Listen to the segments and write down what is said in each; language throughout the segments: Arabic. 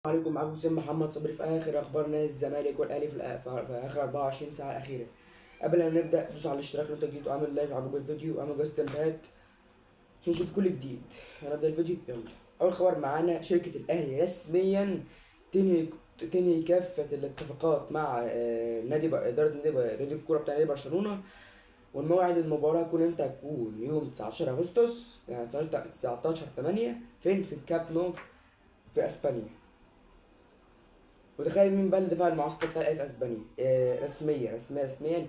عليكم. معاكم حسين محمد صبري في اخر اخبار نادي الزمالك والاهلي في اخر 24 ساعه الاخيره. قبل ان نبدا دوس على الاشتراك لو انت جديد، واعمل لايك لو عجبك الفيديو، واعمل جرس التنبيهات عشان نشوف كل جديد. هنبدا الفيديو يلا. اول خبر معانا، شركه الاهلي رسميا تنهي تنهي كافه الاتفاقات مع اداره نادي الكوره بتاع نادي برشلونه. والموعد المباراة هتكون يوم 19 أغسطس، يعني 19/8 في الكاب نو في أسبانيا. وتخيل مين بقى اللي دفع المعسكر بتاع الاهلي في اسبانيا؟ رسميا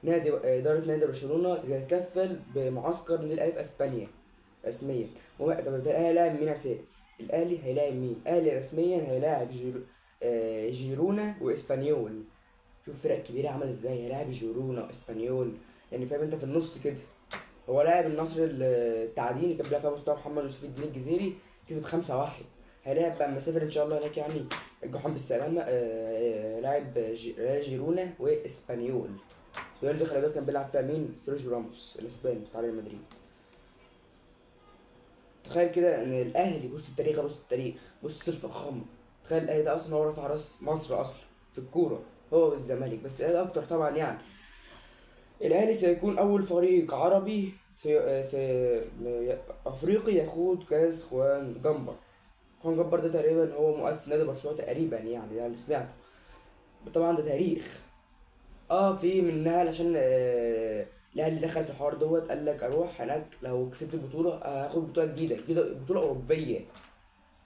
اداره نادي برشلونه تتكفل بمعسكر نادي الاهلي في اسبانيا رسميا. طب الاهلي هيلاعب مين يا سيف؟ الاهلي هيلاعب مين؟ الاهلي رسميا هيلاعب جيرونا واسبانيول. شوف فرق كبيره عمل ازاي، هيلاعب جيرونا واسبانيول، يعني فاهم انت في النص كده. هو لاعب النصر التعدين اللي كان بيلعب فيها مصطفى محمد ويوسف الدين الجزيري، كسب 5-1. هيلاعب بقى مسافر ان شاء الله هناك يعني الجحام بالسلامة. لاعب ريال جيرونا واسبانيول. اسبانيول دي خلي بالك كان بيلعب فيها مين؟ سيرجيو راموس الاسباني بتاع ريال مدريد. تخيل كده ان الاهلي، بص الفخامة. تخيل الاهلي ده اصلا هو رفع راس مصر اصلا في الكورة، هو والزمالك، بس الاهلي اكتر طبعا يعني. الأهلي سيكون أول فريق عربي أفريقي يخوض كأس خوان جمبر. خوان جمبر ده تقريبا هو مؤسس نادي برشلونة تقريبا، يعني ده اللي سمعته. طبعا ده تاريخ. في منها علشان الأهلي دخل في الحوار دوت، قال لك أروح هناك لو كسبت البطولة هاخد بطولة جديدة بطولة أوروبية.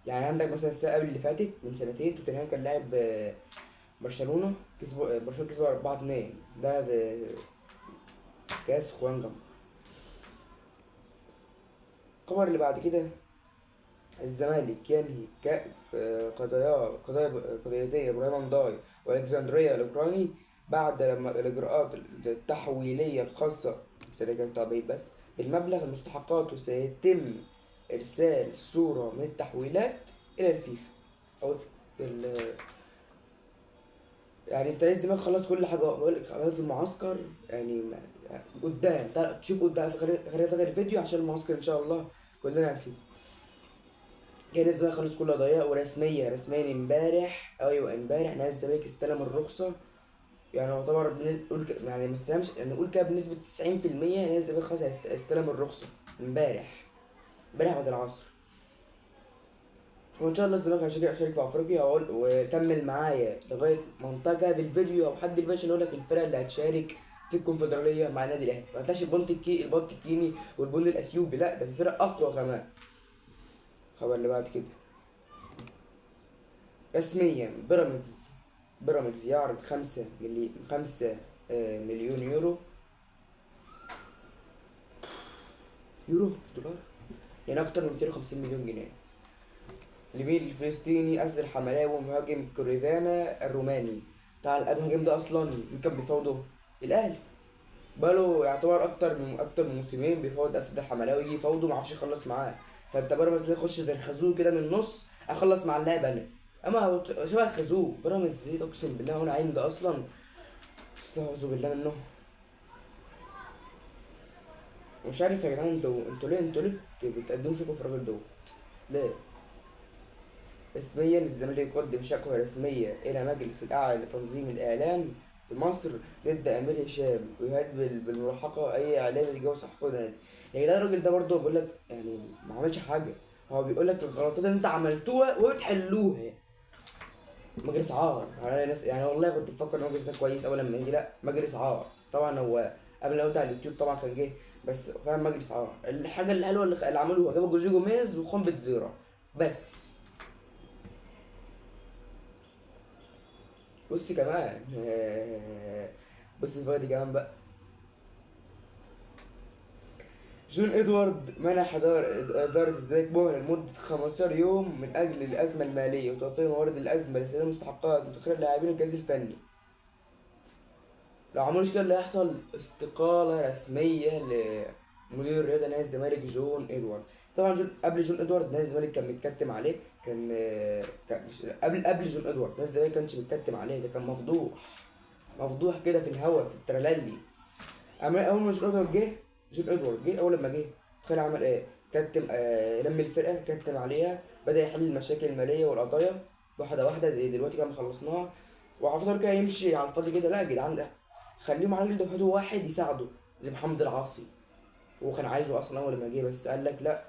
يعني عندك مثلا السنة قبل اللي فاتت من سنتين توتنهام كان لاعب برشلونة، كسبوا 4-2، ده في كأس خوان جمبر. الخبر اللي بعد كده، الزمالك ينهي قضيتي ابراهيم مضاي والكسندريا الاوكراني بعد لما الاجراءات التحويليه الخاصه بشركه تعبئه بس بالمبلغ المستحقات، وسيتم ارسال صوره من التحويلات الى الفيفا او ال... يعني انت لازم تخلص كل حاجه بقول لك في المعسكر، يعني قدام تشوف قدام في غير الفيديو عشان المعسكر ان شاء الله كلنا هنشوف. كان الزمالك خلص كل قضاياه، رسميا امبارح نادي الزمالك استلم الرخصة. يعني يعتبر يعني ما استلمش، يعني نقول كده بنسبة 90% نادي الزمالك خلاص هيستلم الرخصة امبارح بعد العصر. وان شاء الله الزمالك هيشارك في افريقيا، وكمل معايا لغاية منطقة بالفيديو او حد الفيديو عشان اقول لك الفرق اللي هتشارك في الكونفدرالية مع النادي الاهلي. ما هتلاقيش البنط الكيني والبن الاثيوبي، لا ده في فرق اقوى كمان. الخبر اللي بعد كده، رسميا بيراميدز يعرض 5 مليون يورو مش دولار، يعني أكتر من 250 مليون جنيه لمين؟ الفلسطيني أسد الحملاوي مهاجم كوريفانا الروماني. بتاع المهاجم ده أصلا مين كان بيفاوضه؟ الأهلي. بقاله يعتبر أكتر من موسمين بيفاوض أسد الحملاوي، يجي يفاوضه معرفش يخلص معاه. فأنت بيراميدز ليه يخش زي الخازوق كده من النص أخلص مع اللاعب أنا؟ أما هو شبه الخازوق بيراميدز زي أقسم بالله، هو العين ده أصلا استعوذ بالله منه. مش عارف يا جدعان، انتوا ليه بتقدموا شكوى في الراجل دوت؟ ليه؟ رسميا الزمالك يقدم شكوى رسمية إلى مجلس الأعلى لتنظيم الإعلام في مصر ضد أمير هشام، ويهدد بالملاحقة أي إعلام يتجاوز حقوق النادي. يعني ده الراجل ده برضه بيقول لك يعني ما عملش حاجة، هو بيقول لك الغلطات اللي أنت عملتوها وبتحلوها. مجلس عار على ناس، يعني والله كنت بفكر ان المجلس ده كويس اول لما يجي، لا مجلس عار طبعا. هو قبل ما يطلع على اليوتيوب طبعا كان جه، بس فاهم مجلس عار. الحاجه اللي حلوه اللي عملوها، جابوا جوزيه جوميز وخوان بتزيرا بس. بص كمان بص الفايدة دي كمان بقى، جون ادوارد منح إدارة الزمالك مهلة لمدة 15 يوم من أجل الأزمة المالية وتوفير موارد الأزمة لسداد مستحقات متأخرة اللاعبين والجهاز الفني. لو عملوش كده اللي هيحصل استقالة رسمية لمدير الرياضة نادي الزمالك جون ادوارد. طبعا قبل جون ادوارد نادي الزمالك كان متكتم عليه، قبل جون ادوارد نادي الزمالك كانش متكتم عليه، ده كان مفضوح كده في الهوا في الترللي. اما اول ما جون ادوارد جه اول لما جه، تخيل عمل ايه؟ كتم لم الفرقة، كتم عليها، بدأ يحل المشاكل المالية والقضايا واحده واحده زي دلوقتي كده ما خلصناها، وهفضل كده يمشي على الفاضي كده. لا يا جدعان، ده خليهم على الراجل ده هاتوا واحد يساعده زي محمد العاصي. هو كان عايزه اصلا اول ما جه، بس قال لك لا،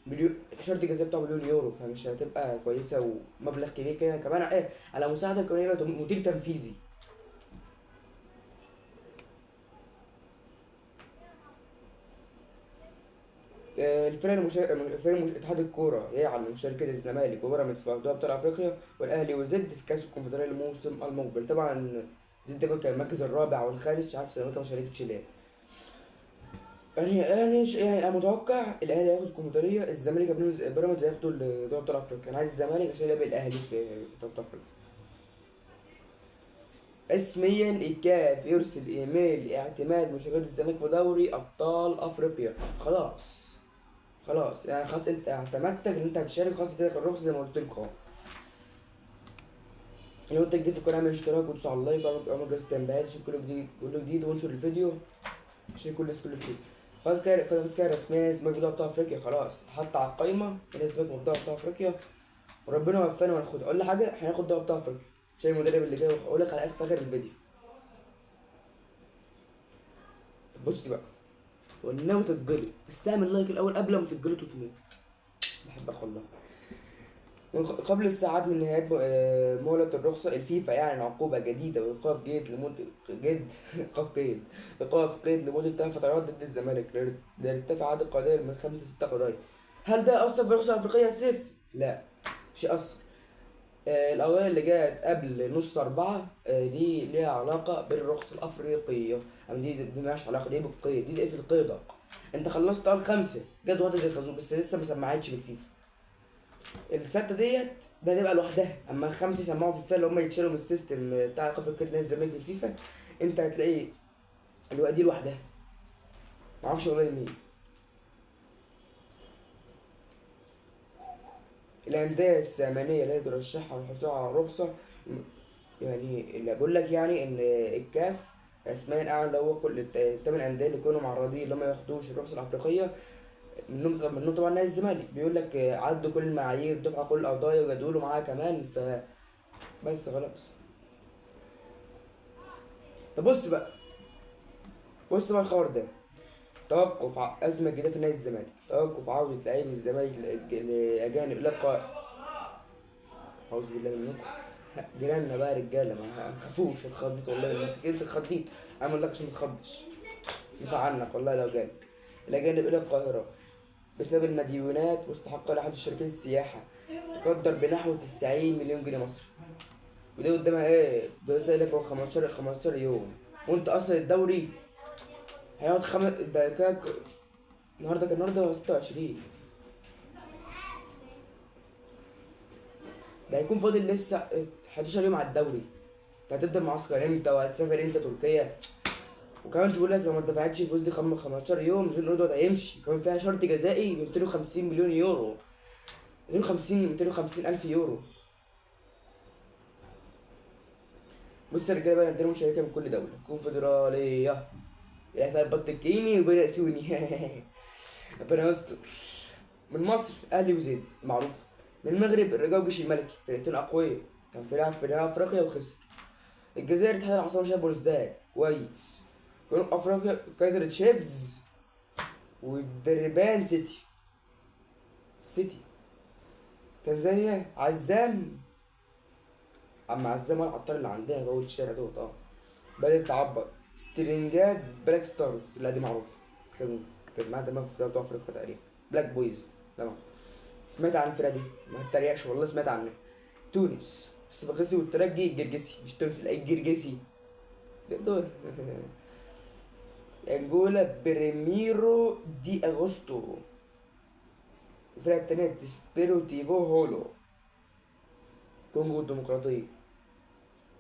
مليون شرط الجزاء بتاعه مليون يورو، فمش هتبقى كويسه ومبلغ كبير كده كمان ايه على مساعده كمان يبقى مدير تنفيذي. اتحاد الكوره يعلن مشاركة الزمالك وبيراميدز في أبطال أفريقيا والأهلي وزد في كأس الكونفدرالية الموسم المقبل. طبعا زد ده كان المركز الرابع والخامس، مش عارف الزمالك ما شاركتش ليه. يعني انا متوقع الاهلي هياخد الكونفدراليه، الزمالك بيراميدز هياخدوا دوري ابطال افريقيا. انا عايز الزمالك عشان يلعب الاهلي في دوري ابطال افريقيا. رسميا الكاف يرسل ايميل اعتماد مشاركة الزمالك في دوري ابطال افريقيا. خلاص خلاص يعني خلاص انت اعتمدتك ان انت هتشارك، خلاص تاخد الرخصه زي ما قلت لكم اهو. لو انت جديد في القناه اعمل اشتراك وتدوس على اللايك واعمل جرس التنبيهات عشان كل جديد وانشر الفيديو عشان كل الناس كل تشوف. خلاص كده رسميا الزمالك في دوري ابطال افريقيا، خلاص اتحط على القايمه الناس الزمالك في دوري ابطال افريقيا، وربنا وفقنا وناخدها. اقول لك حاجه، هناخد دوري ابطال افريقيا عشان المدرب اللي جاي، هقول لك على اخر الفيديو. طب بص دي بقى، والناوي تتجلط بس اعمل لايك الاول قبل ما تتجلط وتموت. بحبك والله. قبل الساعات من نهاية مهلة الرخصة، الفيفا يعني عقوبة جديدة وإيقاف قيد لمدة إيقاف قيد لمدة 3 فترات ضد الزمالك ليرتفع عدد القضايا من 5 ل 6 قضايا. هل ده أثر في الرخصة الأفريقية يا سيف؟ لا، مش هيأثر. القضايا اللي جت قبل نص 4 دي ليها علاقة بالرخصة الأفريقية. أما دي مالهاش علاقة، دي بالقيد، دي في القيدة. أنت خلصت أول 5 جت واحدة زي الخازوق بس لسه ما سمعتش بالفيفا. الستة ديت ده هتبقى لوحدها، اما الخمسة يسمعوا في الفيفا اللي هم يتشالوا من السيستم بتاع ايقاف القيد نادي الزمالك في الفيفا، انت هتلاقي الوقت دي لوحدها. معرفش والله مين. الأندية السامانية اللي هي ترشحها للحصول على الرخصة، يعني اللي بقول لك يعني إن الكاف رسميا أعلن هو كل التمن أندية اللي كانوا معرضين اللي هم ما ياخدوش الرخصة الأفريقية. منهم طبعا نادي الزمالك، بيقول لك عدوا كل المعايير، دفعوا كل القضايا وجدولوا معاها كمان، بس خلاص. طب بص بقى الخبر ده، أزمة جديدة في نادي الزمالك، توقف عودة لاعبي الزمالك لأجانب إلى القاهرة. أعوذ بالله منكم. جيراننا بقى رجالة، ما تخافوش. اتخضيت والله من نفسك، أنت اتخضيت، عامل لك عشان ما تخضش. دفع عنك والله لو جالك. الأجانب إلى القاهرة بسبب المديونات واستحقاق لأحد شركات السياحة تقدر بنحو 90 مليون جنيه مصري. وده قدامها إيه؟ ده لسه قايل لك هو 15 يوم، وأنت أصلا الدوري هيقعد ده كده. النهارده 26، ده هيكون فاضل لسه 11 يوم على الدوري. انت هتبدا معسكر امتى وهتسافر امتى تركيا؟ وكمان بيقول لك لو ما دفعتش الفلوس دي 15 يوم جون رودو هيمشي، كمان فيها شرط جزائي ب 250 مليون يورو، 250 الف يورو. بص يا رجاله بقى، عندنا مشاركه من كل دوله كونفدراليه، يعني فيها البط الكيني وبين سوني ربنا يستر. من مصر اهلي وزيد معروف. من المغرب الرجاء والجيش الملكي، فرقتين اقوياء، كان في لعب في نهائي افريقيا وخسر. الجزائر اتحاد العاصمه شبه بلوزداد كويس. جنوب افريقيا كايزر تشيفز والدربان سيتي. تنزانيا عزام، عم عزام العطار اللي عندها في اول الشارع دوت بدأت تعبر. سترينجات بلاك ستارز، لا دي معروفة، كان معاها دماغ في دوري افريقيا تقريبا. بلاك بويز تمام. سمعت عن الفرقة دي، ما تتريقش والله سمعت عنها. تونس الصفاقسي والترجي الجرجسي، مش تونس لا الجرجسي دول انجولا بريميرو دي اغوستو. الفرقة التانية ديسبيروتيفو هولو، كونغو الديمقراطية.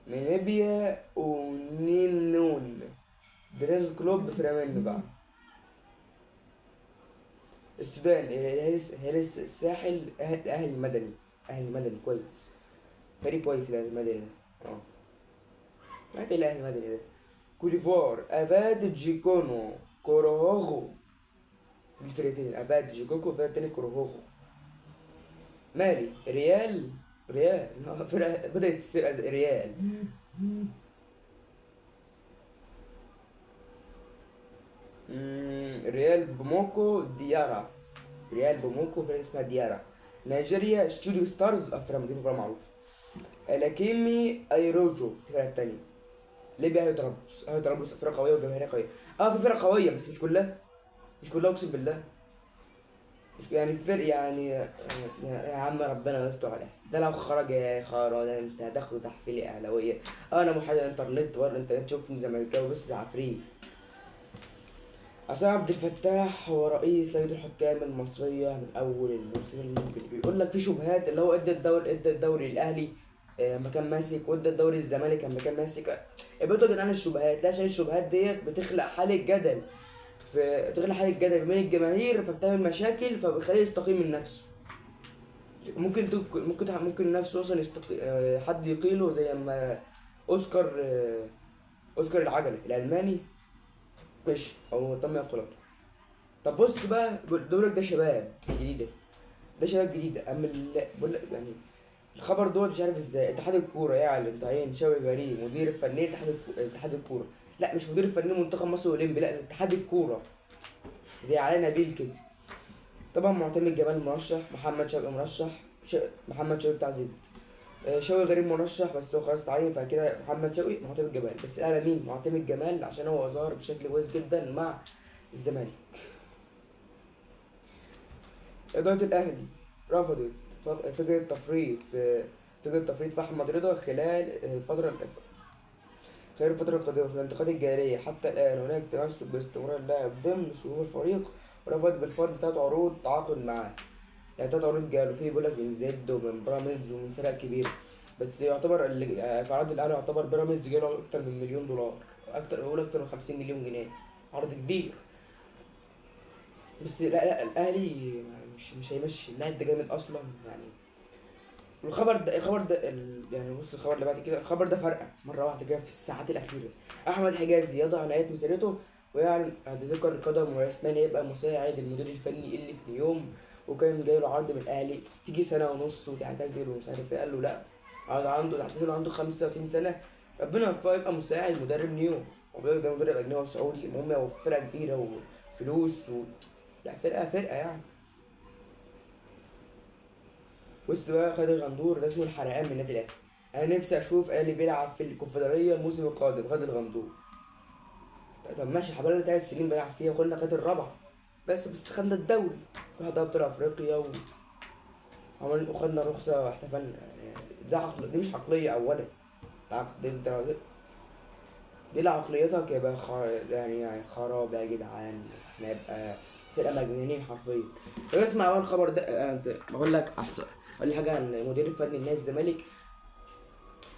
ناميبيا ونينون درينج كلوب فريمين بقى. السودان هلس الساحل أهل المدني. أهل المدني كويس، فريق كويس الأهلي المدني ده. عارف ايه الأهلي المدني ده؟ كوليفوار أباد جيكونو كوروهوغو. دي الفرقتين، أباد جيكوكو والفرقة التانية كوروهوغو. مالي ريال ريال. فرقة بدأت السرقة ريال. ريال بوموكو ديارا. ريال بوموكو فرقة اسمها ديارا. نيجيريا ستوديو ستارز، فرقة دي فرقة معروفة. لاكيمي ايروزو الفرقة التانية. ليبيا اهلي طرابلس. اهلي طرابلس فرقة قوية وجماهيرية قوية. في فرقة قوية بس مش كلها. مش كلها اقسم بالله. مش يعني في فرق يعني يا عم ربنا يستر عليها. ده لو خرج يا خرا ده انت هتاخد تحفيل اهلاويه. انا محلل انترنت ورا الانترنت شفتني زملكاوي بص عفريت. عصام عبد الفتاح هو رئيس لجنة الحكام المصرية من أول الموسم المقبل. بيقول لك في شبهات اللي هو ادى الدوري الأهلي لما كان ماسك، وادى الدوري الزمالك لما كان ماسك. ابعدوا يا جدعان الشبهات، لا عشان الشبهات ديت بتخلق حالة جدل، بتخلق حالة جدل بين الجماهير فبتعمل مشاكل فبتخليه يستقيل من نفسه. ممكن نفسه أصلا حد يقيله زي ما أوسكار أوسكار العجلي الألماني مش أو تم إقالته. طب بص بقى دورك ده شباب جديدة. ده شباب جديدة أما بقول لك يعني الخبر دوت مش عارف ازاي اتحاد الكورة يعلن تعيين شوقي غريب مدير الفني اتحاد الكورة. لا مش مدير الفني منتخب مصر الاولمبي، لا اتحاد الكورة زي علي نبيل كده. طبعا معتمد جمال مرشح، محمد شوقي مرشح، محمد شوقي بتاع زد. شوقي غريب مرشح بس هو خلاص اتعين فكده محمد شوقي معتمد جمال. بس انا مين معتمد جمال عشان هو ظهر بشكل كويس جدا مع الزمالك. إدارة الأهلي رفضت فكرة تفريط في أحمد رضا خلال الفترة القادمة في الانتقالات الجارية. حتى الآن هناك تمسك باستمرار اللاعب ضمن صفوف الفريق، ورفض بالفرض 3 عروض تعاقد معاه. يعني 3 عروض جاله فيه بيقولك من زد ومن بيراميدز ومن فرق كبيرة. بس يعتبر في عرض الأهلي يعتبر بيراميدز جاله أكتر من مليون دولار، أكتر من 50 مليون جنيه. عرض كبير. بس لا الأهلي مش هيمشي اللاعب ده جامد أصلا يعني. يعني بص الخبر اللي بعد كده، الخبر ده فرقة مرة واحدة كده في الساعات الأخيرة. أحمد حجازي يضع نهاية مسيرته ويعلن اعتزال القدم ورسميا يبقى مساعد المدير الفني اللي في نيوم. وكان جاي له عرض من الأهلي تيجي سنة ونص وتعتزل ومش عارف ايه، قال له لأ. عنده تعتزل وعنده 35 سنة. ربنا يوفقه يبقى مساعد مدرب نيوم. وبيقول ده مدرب أجنبي سعودي، المهم هو فرقة كبيرة وفلوس لا فرقة يعني. بص بقى خالد الغندور ده اسمه الحرقان من النادي الاهلي. انا نفسي اشوف الاهلي بيلعب في الكونفدراليه الموسم القادم. خالد الغندور طب ماشي حبالنا 3 سنين بيلعب فيها وقلنا كانت الرابعه. بس خدنا الدوري، رحنا ابطال افريقيا وخدنا رخصه واحتفلنا يعني. دي مش عقليه اولا. دي انت دي لعقليتك يبقى يعني خراب يا جدعان. احنا يبقى فرقه مجنونين حرفيا. طب اسمع بقى الخبر ده. بقول لك احسن اقول لك حاجه عن المدير الفني لنادي الزمالك.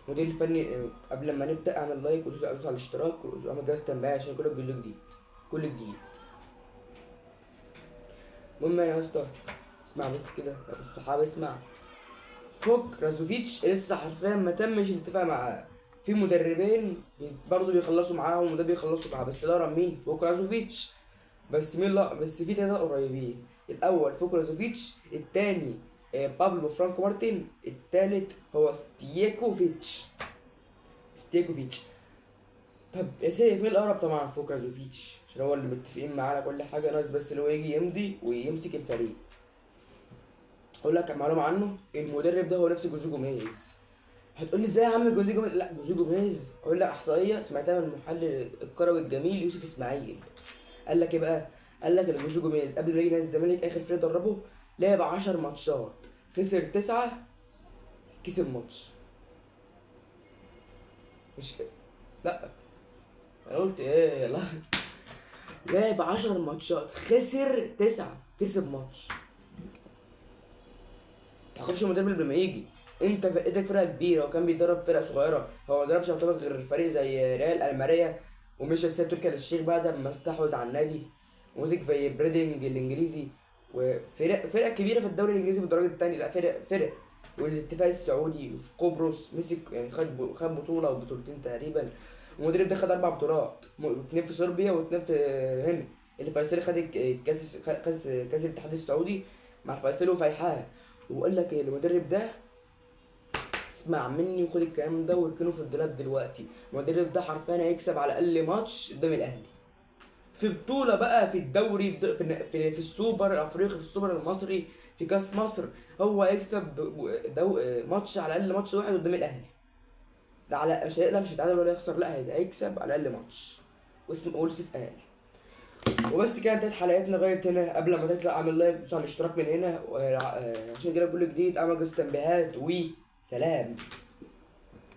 المدير الفني قبل ما نبدا اعمل لايك ودوس على الاشتراك واعمل جرس التنبيه عشان كل جديد. كل جديد. المهم يا اسطى اسمع بس كده يا الصحابه اسمع. فوق رازوفيتش لسه حرفيا ما تمش الاتفاق معاه. في مدربين برضه بيخلصوا معاهم وده بيخلصوا معاه. بس لا مين فوق رازوفيتش. بس مين لا بس في 3 قريبين. الاول فوق رازوفيتش، التاني بابلو فرانكو مارتن، التالت هو ستيكوفيتش. طب يا سيف مين الاقرب؟ طبعا فوق رازوفيتش عشان هو اللي متفقين معاه كل حاجه، ناقص بس اللي هو يجي يمضي ويمسك الفريق. اقول لك معلومه عنه، المدرب ده هو نفس جوزيه جوميز. هتقول لي ازاي يا عم جوزيه جوميز؟ لا جوزيه جوميز اقول لك احصائيه سمعتها من المحلل الكروي الجميل يوسف اسماعيل. قال لك ايه بقى؟ قال لك ان جوزيه جوميز قبل ما يجي نادي الزمالك اخر فريق دربه لعب 10 ماتشات، خسر 9، كسب ماتش. مش كده؟ لا انا قلت ايه؟ لا لعب 10 ماتشات خسر 9 كسب ماتش. متحكمش المدرب قبل ما يجي. انت فرقتك فرقه كبيره وكان بيدرب فرق صغيره. هو ما دربش يعتبر غير فريق زي ريال الماريا ومشى ساب تركيا للشيخ بعد ما استحوذ على النادي. ومسك في بريدنج الانجليزي وفرق كبيره في الدوري الانجليزي في الدرجه الثانيه. لا فرق والاتفاق السعودي وفي قبرص مسك يعني خد بطوله او بطولتين تقريبا. المدرب ده خد 4 بطولات، 2 في صربيا و2 في هنا. اللي فيصلي خد كاس الاتحاد السعودي مع الفيصلي وفيحاء. وقال لك ايه المدرب ده اسمع مني وخد الكلام ده واركنه في الدولاب دلوقتي. المدرب ده حرفيا هيكسب على الاقل ماتش قدام الاهلي في بطوله بقى، في الدوري، في السوبر الافريقي، في السوبر المصري، في كاس مصر. هو هيكسب ماتش على الاقل، ماتش واحد قدام الاهلي. ده على مش هيتعادل ولا يخسر، لا هيكسب على الاقل ماتش. واسم سيف قال. وبس كده انتهت حلقتنا لغايه هنا. قبل ما تطلع اعمل لايك، دوس على الاشتراك من هنا عشان يجيلك كل جديد. اعمل جرس تنبيهات وسلام.